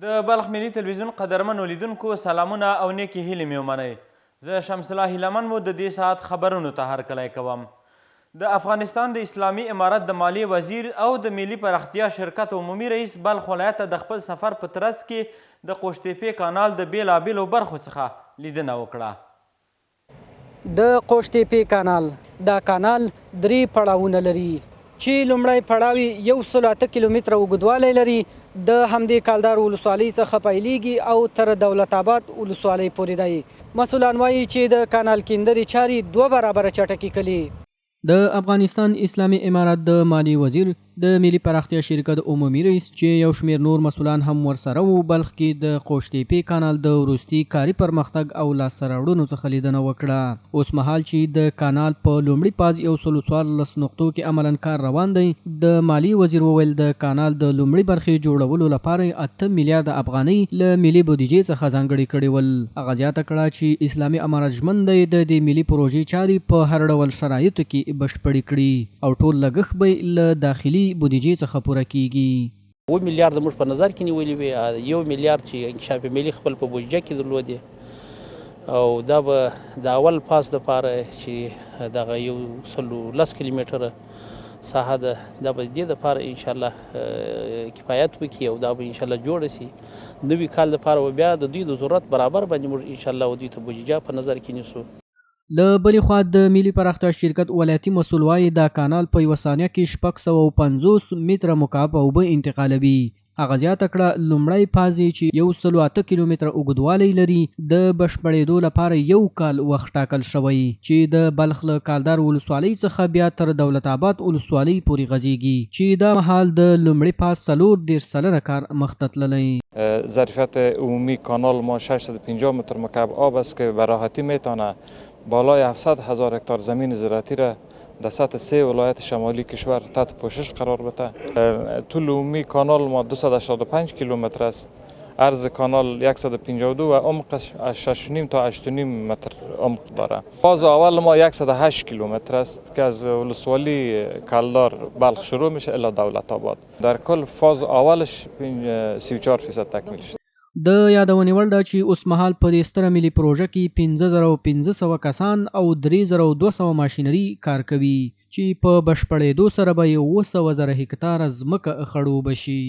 د بلخ ملي تلویزیون قدرمنو لیدونکو سلامونه او نیکې هیلې مې ومنئ. زه شمس الله هیلمن مو د دې ساعت خبرونو ته هرکلی کوم. د افغانستان د اسلامي امارت د مالیې وزیر او د ملي پراختیا شرکت عمومي رئیس بلخ ولایت ته د خپل سفر په ترڅ کې د قوشتېپې کانال د بېلابېلو برخو څخه لیدنه وکړه. د قوشتېپې کانال دا کانال 3 پړاوونه لري چې لومړی پړاو 108 کیلومتره اوږدوالی لري. د همدې کالدار ولسوالۍ څخه پیلیږي او تر دولت آباد ولسوالۍ پورې دی. مسؤلان وایي چې د کانال کیندنې چارې 2 برابره چټکې کړي. د افغانستان اسلامي امارت د مالیې وزیر د ملي پراختیا شرکت عمومي رئیس چې یو شمېر نور مسؤلان هم ورسره وو بلخ کې د قوشتېپې کانال د وروستي کاري پرمختګ او لاسته راوړنو څخه لیدنه وکړه. اوس مهال چې د کانال په لومړي پاز 114 نقطو کې عملاً کار روان دی. د مالیې وزیر وویل د کانال د لومړي برخې جوړولو لپاره 8 میلیارډ افغانۍ له ملي بودیجې څخه ځانګړې کړې ول. هغه زیاته کړه چې اسلامي امارت ژمن دی د دې ملي پروژې چارې په هر ډول شرایطو کې بشپړې کړي او ټول لګښت به له داخلي بودیجې څخه پوره کیږي. 2 میلیارډ موږ په نظر کې نیولي وي، 1 میلیارډ چې انکشاف ملي خپل په بودیجه کې درلودې او دا به د اول پاس دپاره چې دغه 110 کیلومتره ساحه ده دا به دې دپاره انشاءالله کفایت وکړي او دا به انشاءالله جوړه سي. نوي کال دپاره به بیا د دوی د ضرورت برابر باندې موږ انشاءالله دوی ته بودیجه په نظر کې نیسو. له بلې خوا د ملي پراختیا شرکت ولایتي مسؤل وایي دا کانال په یوه ثانیه کې 650 متره مکعب اوبه انتقالوي. هغه زیاته کړه لومړی پاز چې 108 کیلومتره اوږدوالی لري د بشپړېدو لپاره 1 کال وخت ټاکل شوی چې د بلخ له کالدار ولسوالۍ څخه بیا تر دولت آباد ولسوالۍ پورې غځېږي چې دا مهال د لومړي پاز 34 سلنه کار مخته تللی. ظرفیت عمومی کانال ما 650 متر مکعب آب است که به راحتی میتونه بالای 700,000 هکتار زمین زراعتی را در سطح 3 ولایت شمالی کشور تحت پوشش قرار بده. طول عمومی کانال ما 285 کیلومتر است. عرض کانال 152 و عمقش از 6.5 تا 8.5 متر عمق داره. فاز اول ما 108 کیلومتر است که از ولسوالی کالدار بلخ شروع میشه الی دولت آباد. در کل فاز اولش 34% تکمیل شد. د یادونې وړ ده چې اوس مهال په دې ستره ملي پروژه کې 5500 کسان او 3200 ماشینري کار کوي چې په بشپړېدو سره به 700,000 هکتاره ځمکه خړوبه شي.